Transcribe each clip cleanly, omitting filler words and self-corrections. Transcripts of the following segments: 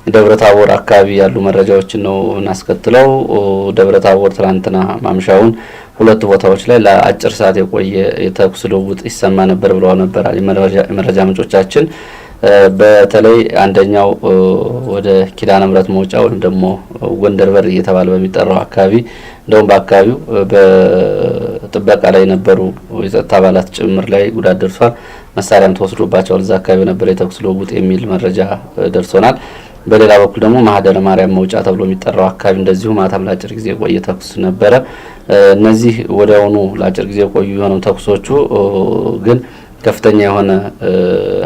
ደብረታቦር አካባቢ ያሉ መረጃዎችን ነው እናስከትለው። ደብረታቦር ትላንትና ማምሻውን ሁለት ቦታዎች ላይ ለአጭር ሰዓት የቆየ የተኩስ ልውውጥ ይሰማ ነበር ብለው ነበር የመረጃ ምንጮቻችን። በተለይ አንደኛው ወደ ኪዳነ ምሕረት መውጫ ወይም ደግሞ ጎንደር በር እየተባለ በሚጠራው አካባቢ እንደውም በአካባቢው በጥበቃ ላይ የነበሩ የጸጥታ አባላት ጭምር ላይ ጉዳት ደርሷል። መሳሪያም ተወስዶባቸዋል። እዛ አካባቢ ነበር የተኩስ ልውውጥ የሚል መረጃ ደርሶናል። በሌላ በኩል ደግሞ ማህደረ ማርያም መውጫ ተብሎ የሚጠራው አካባቢ እንደዚሁ ማታም ለአጭር ጊዜ የቆየ ተኩስ ነበረ። እነዚህ ወዲያውኑ ለአጭር ጊዜ የቆዩ የሆነው ተኩሶቹ ግን ከፍተኛ የሆነ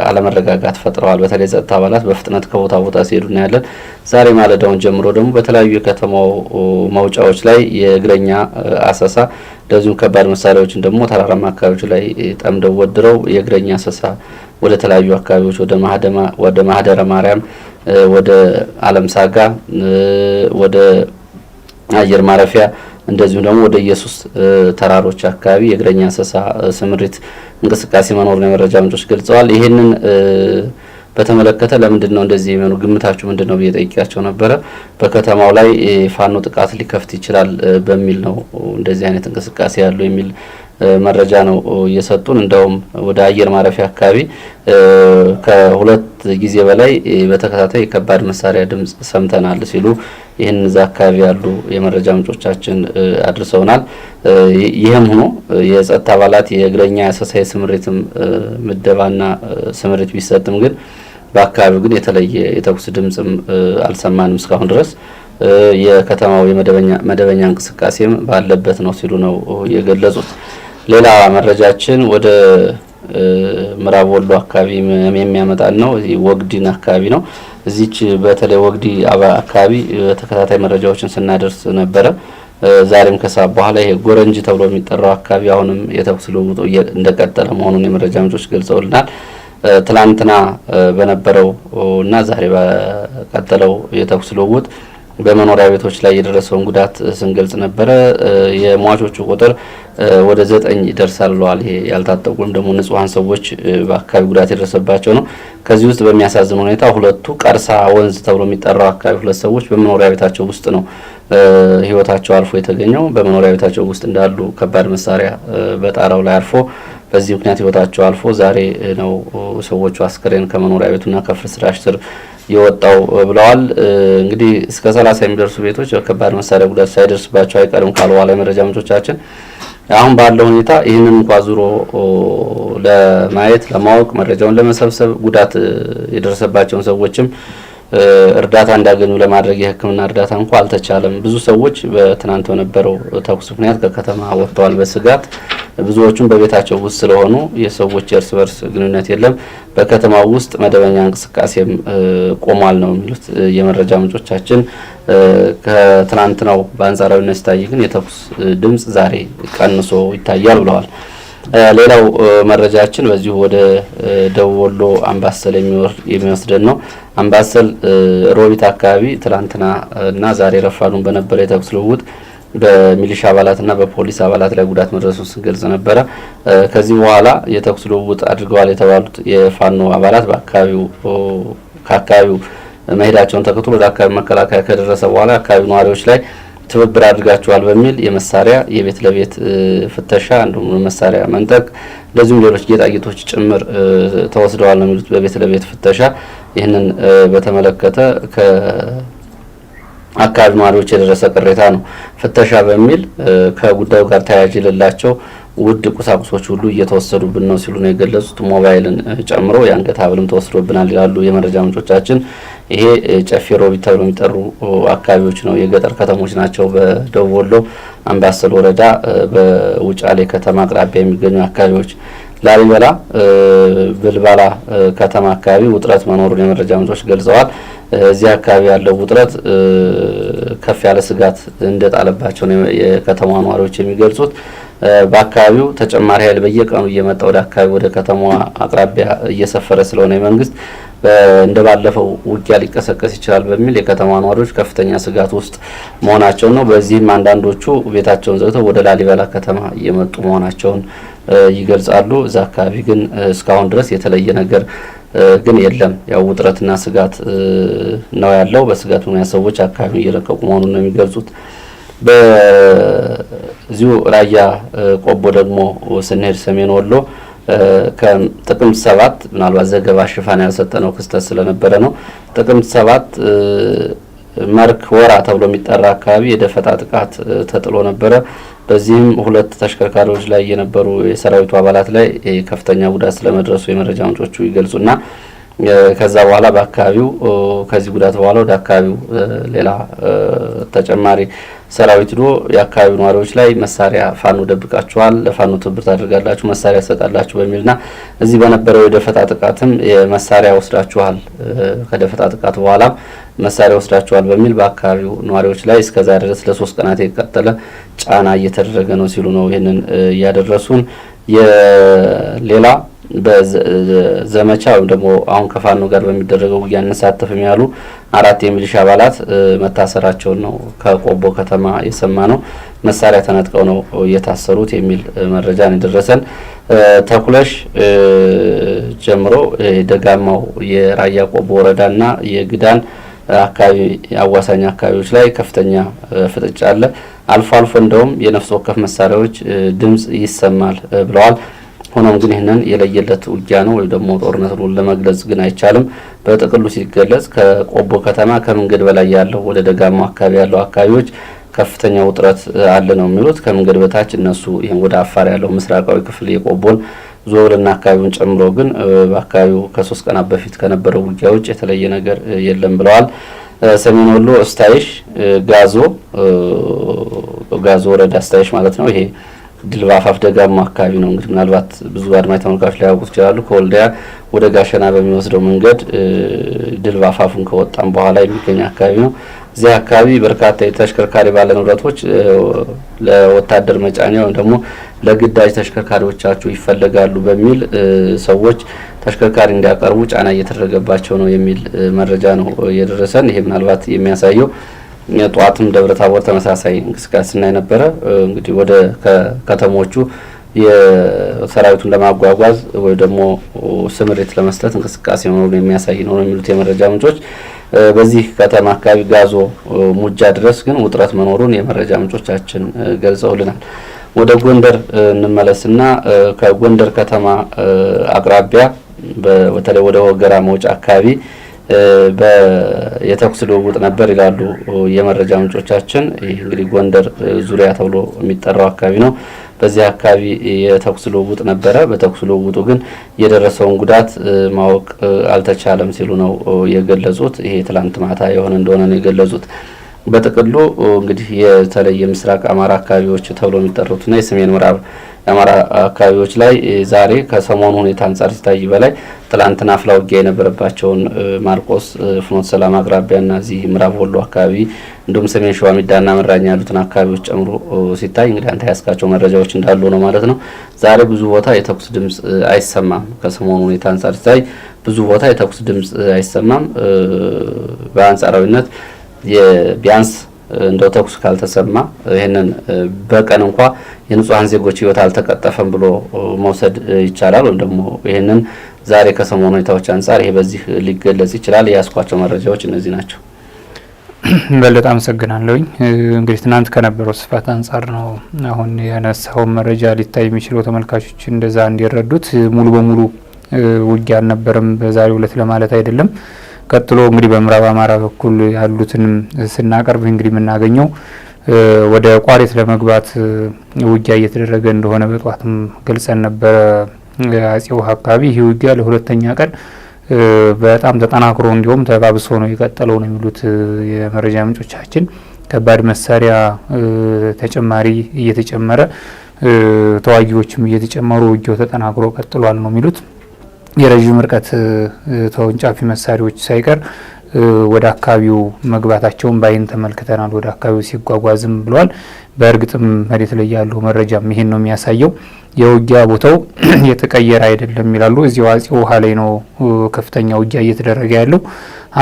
አለመረጋጋት ፈጥረዋል። በተለይ ጸጥታ አባላት በፍጥነት ከቦታ ቦታ ሲሄዱ እናያለን። ዛሬ ማለዳውን ጀምሮ ደግሞ በተለያዩ የከተማው መውጫዎች ላይ የእግረኛ አሰሳ እንደዚሁም ከባድ መሳሪያዎችን ደግሞ ተራራማ አካባቢዎች ላይ ጠምደው ወድረው የእግረኛ አሰሳ ወደ ተለያዩ አካባቢዎች ወደ ማህደረ ማርያም፣ ወደ አለም ሳጋ፣ ወደ አየር ማረፊያ እንደዚሁም ደግሞ ወደ ኢየሱስ ተራሮች አካባቢ የእግረኛ አሰሳ ስምሪት እንቅስቃሴ መኖሩን የመረጃ ምንጮች ገልጸዋል። ይሄንን በተመለከተ ለምንድን ነው እንደዚህ የሚሆነው ግምታችሁ ምንድነው ብዬ ጠይቄያቸው ነበረ። በከተማው ላይ ፋኖ ጥቃት ሊከፍት ይችላል በሚል ነው እንደዚህ አይነት እንቅስቃሴ ያለው የሚል መረጃ ነው እየሰጡን። እንደውም ወደ አየር ማረፊያ አካባቢ ከሁለት ጊዜ በላይ በተከታታይ የከባድ መሳሪያ ድምጽ ሰምተናል ሲሉ ይህን እዛ አካባቢ ያሉ የመረጃ ምንጮቻችን አድርሰውናል። ይህም ሆኖ የጸጥታ አባላት የእግረኛ አሰሳይ ስምሪትም ምደባና ስምሪት ቢሰጥም ግን በአካባቢው ግን የተለየ የተኩስ ድምጽም አልሰማንም እስካሁን ድረስ። የከተማው የመደበኛ እንቅስቃሴም ባለበት ነው ሲሉ ነው የገለጹት። ሌላ መረጃችን ወደ ምዕራብ ወሎ አካባቢ የሚያመጣን ነው። ወግዲን አካባቢ ነው። እዚች በተለይ ወግዲ አካባቢ ተከታታይ መረጃዎችን ስናደርስ ነበረ። ዛሬም ከሰዓት በኋላ ይሄ ጎረንጅ ተብሎ የሚጠራው አካባቢ አሁንም የተኩስ ልውውጡ እንደቀጠለ መሆኑን የመረጃ ምንጮች ገልጸውልናል። ትላንትና በነበረው እና ዛሬ በቀጠለው የተኩስ ልውውጥ በመኖሪያ ቤቶች ላይ የደረሰውን ጉዳት ስንገልጽ ነበረ። የሟቾቹ ቁጥር ወደ 9 ይደርሳል ብለዋል። ይሄ ያልታጠቁ ወይም ደግሞ ንጹሃን ሰዎች በአካባቢ ጉዳት የደረሰባቸው ነው። ከዚህ ውስጥ በሚያሳዝን ሁኔታ ሁለቱ ቀርሳ ወንዝ ተብሎ የሚጠራው አካባቢ ሁለት ሰዎች በመኖሪያ ቤታቸው ውስጥ ነው ህይወታቸው አልፎ የተገኘው። በመኖሪያ ቤታቸው ውስጥ እንዳሉ ከባድ መሳሪያ በጣራው ላይ አርፎ በዚህ ምክንያት ህይወታቸው አልፎ ዛሬ ነው ሰዎቹ አስከሬን ከመኖሪያ ቤቱና ከፍርስራሽ ስር የወጣው ብለዋል። እንግዲህ እስከ 30 የሚደርሱ ቤቶች በከባድ መሳሪያ ጉዳት ሳይደርስባቸው አይቀርም ካሉ በኋላ የመረጃ ምንጮቻችን አሁን ባለው ሁኔታ ይህንን እንኳን ዙሮ ለማየት ለማወቅ መረጃውን ለመሰብሰብ ጉዳት የደረሰባቸውን ሰዎችም እርዳታ እንዲያገኙ ለማድረግ የሕክምና እርዳታ እንኳን አልተቻለም። ብዙ ሰዎች በትናንት በነበረው ተኩስ ምክንያት ከከተማ ወጥተዋል በስጋት ብዙዎቹም በቤታቸው ውስጥ ስለሆኑ የሰዎች እርስ በርስ ግንኙነት የለም። በከተማው ውስጥ መደበኛ እንቅስቃሴም ቆሟል ነው የሚሉት የመረጃ ምንጮቻችን። ከትናንትናው በአንጻራዊነት ሲታይ ግን የተኩስ ድምጽ ዛሬ ቀንሶ ይታያል ብለዋል። ሌላው መረጃችን በዚሁ ወደ ደቡብ ወሎ አምባሰል የሚወስደን ነው። አምባሰል ሮቢት አካባቢ ትላንትና እና ዛሬ ረፋዱን በነበረ የተኩስ ልውውጥ በሚሊሻ አባላትና በፖሊስ አባላት ላይ ጉዳት መድረሱን ስንገልጽ ነበረ። ከዚህ በኋላ የተኩስ ልውውጥ አድርገዋል የተባሉት የፋኖ አባላት ከአካባቢው መሄዳቸውን ተከትሎ ወደ አካባቢ መከላከያ ከደረሰ በኋላ አካባቢው ነዋሪዎች ላይ ትብብር አድርጋቸዋል በሚል የመሳሪያ የቤት ለቤት ፍተሻ እንዲሁም መሳሪያ መንጠቅ እንደዚሁም ሌሎች ጌጣጌጦች ጭምር ተወስደዋል ነው የሚሉት በቤት ለቤት ፍተሻ። ይህንን በተመለከተ ከአካባቢ ነዋሪዎች የደረሰ ቅሬታ ነው። ፍተሻ በሚል ከጉዳዩ ጋር ተያያዥ የሌላቸው ውድ ቁሳቁሶች ሁሉ እየተወሰዱብን ነው ሲሉ ነው የገለጹት። ሞባይልን ጨምሮ የአንገት ሐብልም ተወስዶብናል ይላሉ የመረጃ ምንጮቻችን። ይሄ ጨፌ ሮቢት ተብሎ የሚጠሩ አካባቢዎች ነው፣ የገጠር ከተሞች ናቸው። በደቡብ ወሎ አምባሰል ወረዳ በውጫሌ ከተማ አቅራቢያ የሚገኙ አካባቢዎች። ላሊበላ ብልባላ ከተማ አካባቢ ውጥረት መኖሩን የመረጃ ምንጮች ገልጸዋል። እዚህ አካባቢ ያለው ውጥረት ከፍ ያለ ስጋት እንደጣለባቸው ነው የከተማ ነዋሪዎች የሚገልጹት። በአካባቢው ተጨማሪ ኃይል በየቀኑ እየመጣ ወደ አካባቢ ወደ ከተማዋ አቅራቢያ እየሰፈረ ስለሆነ የመንግስት እንደባለፈው ውጊያ ሊቀሰቀስ ይችላል በሚል የከተማ ነዋሪዎች ከፍተኛ ስጋት ውስጥ መሆናቸው ነው። በዚህም አንዳንዶቹ ቤታቸውን ዘግተው ወደ ላሊበላ ከተማ እየመጡ መሆናቸውን ይገልጻሉ። እዛ አካባቢ ግን እስካሁን ድረስ የተለየ ነገር ግን የለም። ያው ውጥረትና ስጋት ነው ያለው። በስጋት ምክንያት ሰዎች አካባቢ እየለቀቁ መሆኑን ነው የሚገልጹት። በዚሁ ራያ ቆቦ ደግሞ ስንሄድ ሰሜን ወሎ ከጥቅምት 7 ምናልባት ዘገባ ሽፋን ያልሰጠነው ክስተት ስለነበረ ነው። ጥቅምት 7 መርክ ወራ ተብሎ የሚጠራ አካባቢ የደፈጣ ጥቃት ተጥሎ ነበረ። በዚህም 2 ተሽከርካሪዎች ላይ የነበሩ የሰራዊቱ አባላት ላይ ከፍተኛ ጉዳት ስለመድረሱ የመረጃ ምንጮቹ ይገልጹና ከዛ በኋላ በአካባቢው ከዚህ ጉዳት በኋላ ወደ አካባቢው ሌላ ተጨማሪ ሰራዊት ዶ የአካባቢው ነዋሪዎች ላይ መሳሪያ ፋኖ ደብቃችኋል፣ ለፋኖ ትብብር ታደርጋላችሁ፣ መሳሪያ ሰጣላችሁ በሚልና እዚህ በነበረው የደፈጣ ጥቃትም የመሳሪያ ወስዳችኋል፣ ከደፈጣ ጥቃት በኋላ መሳሪያ ወስዳችኋል በሚል በአካባቢው ነዋሪዎች ላይ እስከዛ ድረስ ለ3 ቀናት የቀጠለ ጫና እየተደረገ ነው ሲሉ ነው ይሄንን ያደረሱን። የሌላ በዘመቻ ወይም ደግሞ አሁን ከፋኖ ጋር በሚደረገው ውጊያ እንሳተፍም ያሉ 4 የሚሊሻ አባላት መታሰራቸውን ነው ከቆቦ ከተማ የሰማ ነው። መሳሪያ ተነጥቀው ነው የታሰሩት የሚል መረጃ ነው የደረሰን። ተኩለሽ ጀምሮ ደጋማው የራያ ቆቦ ወረዳና የግዳን አካባቢ አዋሳኝ አካባቢዎች ላይ ከፍተኛ ፍጥጫ አለ። አልፎ አልፎ እንደውም የነፍስ ወከፍ መሳሪያዎች ድምጽ ይሰማል ብለዋል። ሆኖም ግን ይህንን የለየለት ውጊያ ነው ወይ ደግሞ ጦርነት ነው ለመግለጽ ግን አይቻልም። በጥቅሉ ሲገለጽ ከቆቦ ከተማ ከመንገድ በላይ ያለው ወደ ደጋማው አካባቢ ያለው አካባቢዎች ከፍተኛ ውጥረት አለ ነው የሚሉት። ከመንገድ በታች እነሱ ይሄን ወደ አፋር ያለው ምስራቃዊ ክፍል የቆቦን ዞብልና አካባቢውን ጨምሮ ግን በአካባቢው ከ3 ቀናት በፊት ከነበረው ውጊያ ውጭ የተለየ ነገር የለም ብለዋል። ሰሜን ወሎ ስታይሽ ጋዞ ወረዳ ስታይሽ ማለት ነው። ይሄ ድል በአፋፍ ደጋማ አካባቢ ነው። እንግዲህ ምናልባት ብዙ አድማጭ ተመልካቾች ሊያውቁት ይችላሉ። ከወልዲያ ወደ ጋሸና በሚወስደው መንገድ ድል በአፋፉን ከወጣም በኋላ የሚገኝ አካባቢ ነው። እዚህ አካባቢ በርካታ የተሽከርካሪ ባለንብረቶች ለወታደር መጫኛ ወይም ደግሞ ለግዳጅ ተሽከርካሪዎቻቸው ይፈለጋሉ በሚል ሰዎች ተሽከርካሪ እንዲያቀርቡ ጫና እየተደረገባቸው ነው የሚል መረጃ ነው የደረሰን። ይሄ ምናልባት የሚያሳየው ጧትም ደብረታቦር ተመሳሳይ እንቅስቃሴ ስናይ ነበረ። እንግዲህ ወደ ከተሞቹ የሰራዊቱን ለማጓጓዝ ወይ ደግሞ ስምሪት ለመስጠት እንቅስቃሴ መኖሩን የሚያሳይ ነው የሚሉት የመረጃ ምንጮች። በዚህ ከተማ አካባቢ ጋዞ ሙጃ ድረስ ግን ውጥረት መኖሩን የመረጃ ምንጮቻችን ገልጸውልናል። ወደ ጎንደር እንመለስና ከጎንደር ከተማ አቅራቢያ በተለይ ወደ ወገራ መውጫ አካባቢ የተኩስ ልውውጥ ነበር ይላሉ የመረጃ ምንጮቻችን። ይህ እንግዲህ ጎንደር ዙሪያ ተብሎ የሚጠራው አካባቢ ነው። በዚህ አካባቢ የተኩስ ልውውጥ ነበረ። በተኩስ ልውውጡ ግን የደረሰውን ጉዳት ማወቅ አልተቻለም ሲሉ ነው የገለጹት። ይሄ ትላንት ማታ የሆነ እንደሆነ ነው የገለጹት። በጥቅሉ እንግዲህ የተለየ ምስራቅ አማራ አካባቢዎች ተብሎ የሚጠሩትና የሰሜን ምዕራብ የአማራ አካባቢዎች ላይ ዛሬ ከሰሞኑ ሁኔታ አንጻር ሲታይ በላይ ትላንትና አፍላ ውጊያ የነበረባቸውን ማርቆስ፣ ፍኖተ ሰላም አቅራቢያና እዚህ ምዕራብ ወሎ አካባቢ እንዲሁም ሰሜን ሸዋ ሚዳና መራኛ ያሉትን አካባቢዎች ጨምሮ ሲታይ እንግዲህ አንተ ያስካቸው መረጃዎች እንዳሉ ነው ማለት ነው። ዛሬ ብዙ ቦታ የተኩስ ድምጽ አይሰማም። ከሰሞኑ ሁኔታ አንጻር ሲታይ ብዙ ቦታ የተኩስ ድምጽ አይሰማም። በአንጻራዊነት ቢያንስ እንደው ተኩስ ካልተሰማ ይሄንን በቀን እንኳ የንጹሃን ዜጎች ህይወት አልተቀጠፈም ብሎ መውሰድ ይቻላል። ወይም ደግሞ ይሄንን ዛሬ ከሰሞኑ ሁኔታዎች አንጻር ይሄ በዚህ ሊገለጽ ይችላል። ያስኳቸው መረጃዎች እነዚህ ናቸው። በለጣም አመሰግናለሁኝ። እንግዲህ ትናንት ከነበረው ስፋት አንጻር ነው አሁን ያነሳው መረጃ ሊታይ የሚችለው። ተመልካቾች እንደዛ እንዲረዱት ሙሉ በሙሉ ውጊያ አልነበረም በዛሬው ዕለት ለማለት አይደለም። ቀጥሎ እንግዲህ በምዕራብ አማራ በኩል ያሉትን ስናቀርብ እንግዲህ የምናገኘው ወደ ቋሪት ለመግባት ውጊያ እየተደረገ እንደሆነ በጧትም ገልጸን ነበረ። አጼው አካባቢ ይህ ውጊያ ለሁለተኛ ቀን በጣም ተጠናክሮ እንዲሁም ተባብሶ ነው የቀጠለው ነው የሚሉት የመረጃ ምንጮቻችን። ከባድ መሳሪያ ተጨማሪ እየተጨመረ ተዋጊዎችም እየተጨመሩ ውጊያው ተጠናክሮ ቀጥሏል ነው የሚሉት። የረዥም ርቀት ተወንጫፊ መሳሪያዎች ሳይቀር ወደ አካባቢው መግባታቸውን ባይን ተመልክተናል። ወደ አካባቢው ሲጓጓዝም ብለዋል። በእርግጥም መሬት ላይ ያለው መረጃም ይሄን ነው የሚያሳየው። የውጊያ ቦታው የተቀየረ አይደለም ይላሉ። እዚሁ አጼ ውሃ ላይ ነው ከፍተኛ ውጊያ እየተደረገ ያለው።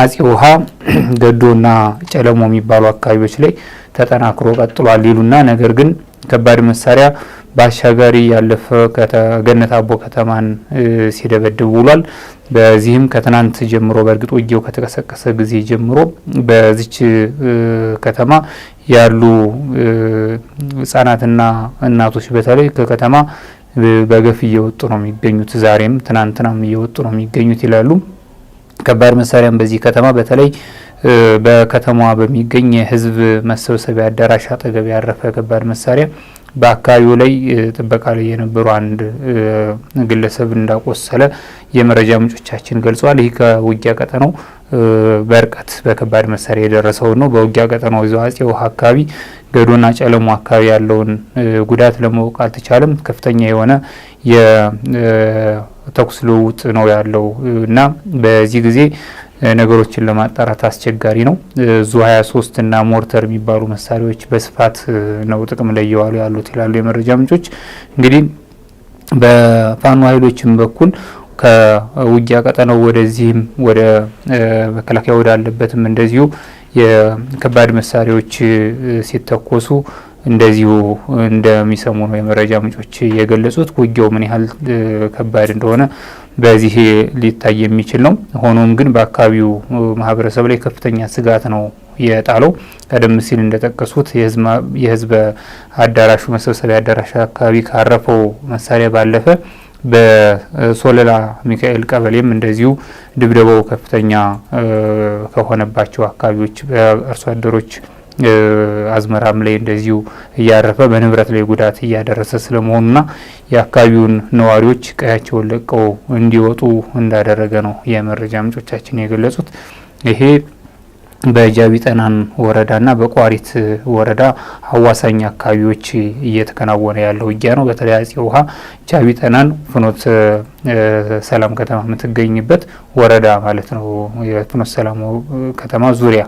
አጼ ውሃ ገዶና ጨለሞ የሚባሉ አካባቢዎች ላይ ተጠናክሮ ቀጥሏል ይሉና ነገር ግን ከባድ መሳሪያ በአሻጋሪ ያለፈ ገነት አቦ ከተማን ሲደበድብ ውሏል። በዚህም ከትናንት ጀምሮ በእርግጥ ውጊያው ከተቀሰቀሰ ጊዜ ጀምሮ በዚች ከተማ ያሉ ህጻናትና እናቶች በተለይ ከከተማ በገፍ እየወጡ ነው የሚገኙት። ዛሬም ትናንትናም እየወጡ ነው የሚገኙት ይላሉ። ከባድ መሳሪያም በዚህ ከተማ በተለይ በከተማዋ በሚገኝ የህዝብ መሰብሰቢያ አዳራሽ አጠገብ ያረፈ ከባድ መሳሪያ በአካባቢው ላይ ጥበቃ ላይ የነበሩ አንድ ግለሰብ እንዳቆሰለ የመረጃ ምንጮቻችን ገልጸዋል። ይህ ከውጊያ ቀጠናው በርቀት በከባድ መሳሪያ የደረሰው ነው። በውጊያ ቀጠናው አፄ ውሃ አካባቢ ገዶና ጨለሙ አካባቢ ያለውን ጉዳት ለማወቅ አልተቻለም። ከፍተኛ የሆነ የተኩስ ልውውጥ ነው ያለው እና በዚህ ጊዜ ነገሮችን ለማጣራት አስቸጋሪ ነው። ዙ 23 እና ሞርተር የሚባሉ መሳሪያዎች በስፋት ነው ጥቅም ላይ እየዋሉ ያሉት ይላሉ የመረጃ ምንጮች። እንግዲህ በፋኖ ኃይሎችም በኩል ከውጊያ ቀጠናው ወደዚህም ወደ መከላከያ ወዳለበትም እንደዚሁ የከባድ መሳሪያዎች ሲተኮሱ እንደዚሁ እንደሚሰሙ ነው የመረጃ ምንጮች የገለጹት። ውጊያው ምን ያህል ከባድ እንደሆነ በዚህ ሊታይ የሚችል ነው። ሆኖም ግን በአካባቢው ማህበረሰብ ላይ ከፍተኛ ስጋት ነው የጣለው። ቀደም ሲል እንደጠቀሱት የህዝብ አዳራሹ መሰብሰቢያ አዳራሽ አካባቢ ካረፈው መሳሪያ ባለፈ በሶለላ ሚካኤል ቀበሌም እንደዚሁ ድብደባው ከፍተኛ ከሆነባቸው አካባቢዎች በአርሶ አደሮች አዝመራም ላይ እንደዚሁ እያረፈ በንብረት ላይ ጉዳት እያደረሰ ስለመሆኑና የአካባቢውን ነዋሪዎች ቀያቸውን ለቀው እንዲወጡ እንዳደረገ ነው የመረጃ ምንጮቻችን የገለጹት። ይሄ በጃቢ ጠናን ወረዳና በቋሪት ወረዳ አዋሳኝ አካባቢዎች እየተከናወነ ያለው ውጊያ ነው። በተለይ አፄ ውሃ ጃቢ ጠናን ፍኖተ ሰላም ከተማ የምትገኝበት ወረዳ ማለት ነው። የፍኖተ ሰላም ከተማ ዙሪያ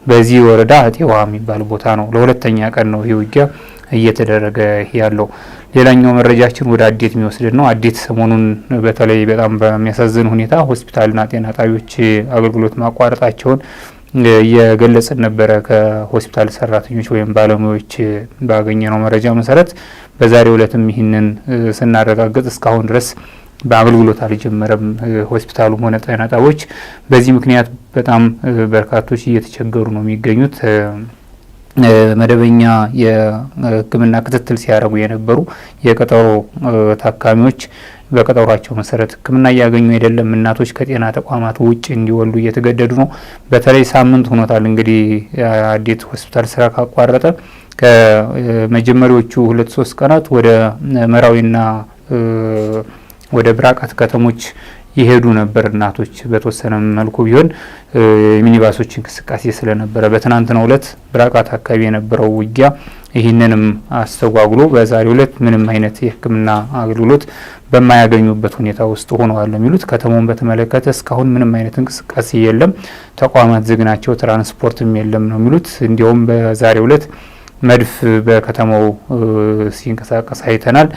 በዚህ ወረዳ አፄ ውሃ የሚባል ቦታ ነው። ለሁለተኛ ቀን ነው ይህ ውጊያ እየተደረገ ያለው። ሌላኛው መረጃችን ወደ አዴት የሚወስድን ነው። አዴት ሰሞኑን በተለይ በጣም በሚያሳዝን ሁኔታ ሆስፒታልና ጤና ጣቢያዎች አገልግሎት ማቋረጣቸውን እየገለጽን ነበረ። ከሆስፒታል ሰራተኞች ወይም ባለሙያዎች ባገኘነው መረጃ መሰረት በዛሬው ዕለትም ይህንን ስናረጋግጥ እስካሁን ድረስ በአገልግሎት አልጀመረም ሆስፒታሉም ሆነ ጤና ጣቢያዎች። በዚህ ምክንያት በጣም በርካቶች እየተቸገሩ ነው የሚገኙት። መደበኛ የሕክምና ክትትል ሲያደርጉ የነበሩ የቀጠሮ ታካሚዎች በቀጠሯቸው መሰረት ሕክምና እያገኙ አይደለም። እናቶች ከጤና ተቋማት ውጭ እንዲወልዱ እየተገደዱ ነው። በተለይ ሳምንት ሆኖታል እንግዲህ አዴት ሆስፒታል ስራ ካቋረጠ። ከመጀመሪያዎቹ 2-3 ቀናት ወደ መራዊና ወደ ብራቃት ከተሞች ይሄዱ ነበር እናቶች በተወሰነ መልኩ ቢሆን ሚኒባሶች እንቅስቃሴ ስለነበረ። በትናንትናው ዕለት ብራቃት አካባቢ የነበረው ውጊያ ይህንንም አስተጓጉሎ በዛሬው ዕለት ምንም አይነት የሕክምና አገልግሎት በማያገኙበት ሁኔታ ውስጥ ሆነዋል የሚሉት። ከተማውን በተመለከተ እስካሁን ምንም አይነት እንቅስቃሴ የለም፣ ተቋማት ዝግ ናቸው፣ ትራንስፖርትም የለም ነው የሚሉት። እንዲያውም በዛሬው ዕለት መድፍ በከተማው ሲንቀሳቀስ አይተናል።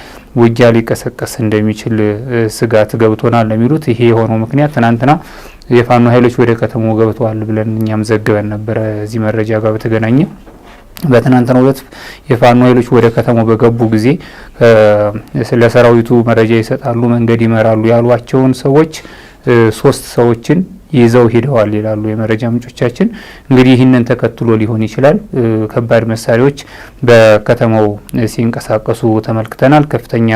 ውጊያ ሊቀሰቀስ እንደሚችል ስጋት ገብቶናል ለሚሉት። ይሄ የሆነው ምክንያት ትናንትና የፋኖ ኃይሎች ወደ ከተማው ገብተዋል ብለን እኛም ዘግበን ነበረ። እዚህ መረጃ ጋር በተገናኘ በትናንትናው ዕለት የፋኖ ኃይሎች ወደ ከተማው በገቡ ጊዜ ለሰራዊቱ መረጃ ይሰጣሉ፣ መንገድ ይመራሉ ያሏቸውን ሰዎች 3 ሰዎችን ይዘው ሄደዋል ይላሉ የመረጃ ምንጮቻችን። እንግዲህ ይህንን ተከትሎ ሊሆን ይችላል ከባድ መሳሪያዎች በከተማው ሲንቀሳቀሱ ተመልክተናል። ከፍተኛ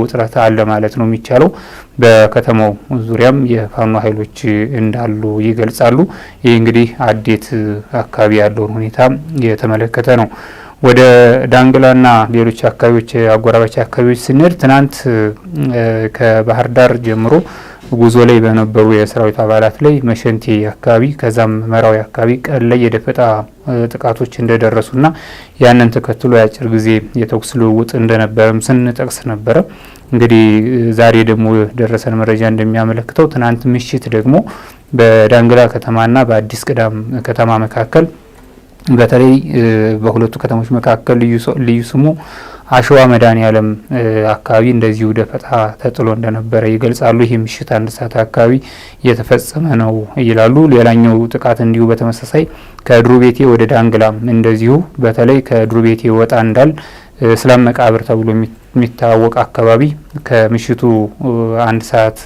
ውጥረት አለ ማለት ነው የሚቻለው። በከተማው ዙሪያም የፋኖ ኃይሎች እንዳሉ ይገልጻሉ። ይህ እንግዲህ አዴት አካባቢ ያለውን ሁኔታ የተመለከተ ነው። ወደ ዳንግላና ሌሎች አካባቢዎች አጎራባች አካባቢዎች ስንሄድ ትናንት ከባህር ዳር ጀምሮ ጉዞ ላይ በነበሩ የሰራዊት አባላት ላይ መሸንቴ አካባቢ ከዛም መራዊ አካባቢ ቀን ላይ የደፈጣ ጥቃቶች እንደደረሱና ያንን ተከትሎ የአጭር ጊዜ የተኩስ ልውውጥ እንደነበረም ስንጠቅስ ነበረ። እንግዲህ ዛሬ ደግሞ ደረሰን መረጃ እንደሚያመለክተው ትናንት ምሽት ደግሞ በዳንግላ ከተማና በአዲስ ቅዳም ከተማ መካከል በተለይ በሁለቱ ከተሞች መካከል ልዩ ስሙ አሸዋ መድኃኔዓለም አካባቢ እንደዚሁ ደፈጣ ተጥሎ እንደነበረ ይገልጻሉ። ይህ ምሽት 1 ሰዓት አካባቢ የተፈጸመ ነው ይላሉ። ሌላኛው ጥቃት እንዲሁ በተመሳሳይ ከድሩ ቤቴ ወደ ዳንግላም እንደዚሁ በተለይ ከድሩ ቤቴ ወጣ እንዳል እስላም መቃብር ተብሎ የሚታወቅ አካባቢ ከምሽቱ 1 ሰዓት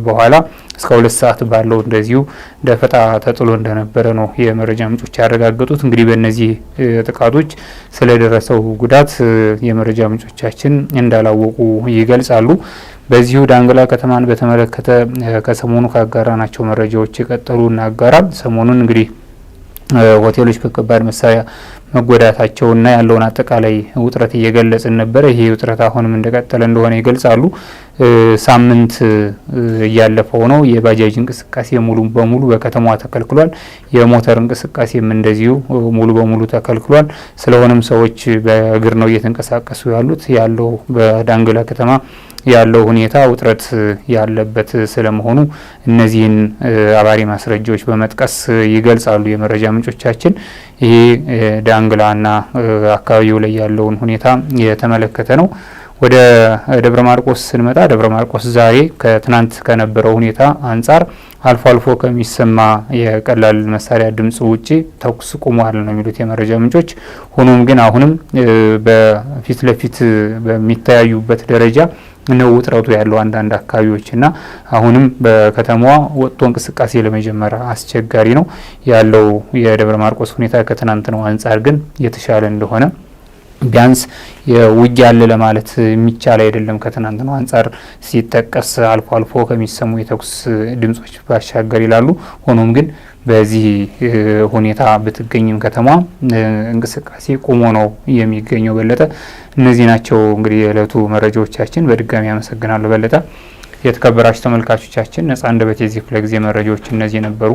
በኋላ እስከ 2 ሰዓት ባለው እንደዚሁ ደፈጣ ተጥሎ እንደነበረ ነው የመረጃ ምንጮች ያረጋገጡት። እንግዲህ በእነዚህ ጥቃቶች ስለደረሰው ጉዳት የመረጃ ምንጮቻችን እንዳላወቁ ይገልጻሉ። በዚሁ ዳንግላ ከተማን በተመለከተ ከሰሞኑ ካጋራናቸው መረጃዎች የቀጠሉ እናጋራ። ሰሞኑን እንግዲህ ሆቴሎች በከባድ መሳሪያ መጎዳታቸውና ያለውን አጠቃላይ ውጥረት እየገለጽን ነበር። ይሄ ውጥረት አሁንም እንደቀጠለ እንደሆነ ይገልጻሉ። ሳምንት እያለፈው ነው። የባጃጅ እንቅስቃሴ ሙሉ በሙሉ በከተማዋ ተከልክሏል። የሞተር እንቅስቃሴም እንደዚሁ ሙሉ በሙሉ ተከልክሏል። ስለሆነም ሰዎች በእግር ነው እየተንቀሳቀሱ ያሉት። ያለው በዳንግላ ከተማ ያለው ሁኔታ ውጥረት ያለበት ስለመሆኑ እነዚህን አባሪ ማስረጃዎች በመጥቀስ ይገልጻሉ የመረጃ ምንጮቻችን። ይሄ ዳንግላና አካባቢው ላይ ያለውን ሁኔታ የተመለከተ ነው። ወደ ደብረ ማርቆስ ስንመጣ ደብረ ማርቆስ ዛሬ ከትናንት ከነበረው ሁኔታ አንጻር አልፎ አልፎ ከሚሰማ የቀላል መሳሪያ ድምጽ ውጪ ተኩስ ቆሟል ነው የሚሉት የመረጃ ምንጮች። ሆኖም ግን አሁንም በፊት ለፊት በሚታያዩበት ደረጃ ነው ውጥረቱ ያለው አንዳንድ አካባቢዎችና አሁንም በከተማዋ ወጥቶ እንቅስቃሴ ለመጀመር አስቸጋሪ ነው ያለው። የደብረ ማርቆስ ሁኔታ ከትናንት ነው አንጻር ግን የተሻለ እንደሆነ ቢያንስ የውጊያ አለ ለማለት የሚቻል አይደለም። ከትናንት ነው አንጻር ሲጠቀስ አልፎ አልፎ ከሚሰሙ የተኩስ ድምጾች ባሻገር ይላሉ። ሆኖም ግን በዚህ ሁኔታ ብትገኝም ከተማ እንቅስቃሴ ቆሞ ነው የሚገኘው። በለጠ፣ እነዚህ ናቸው እንግዲህ የዕለቱ መረጃዎቻችን። በድጋሚ አመሰግናለሁ በለጠ። የተከበራችሁ ተመልካቾቻችን ነጻ አንደበት የዚህ ክፍለ ጊዜ መረጃዎች እነዚህ ነበሩ።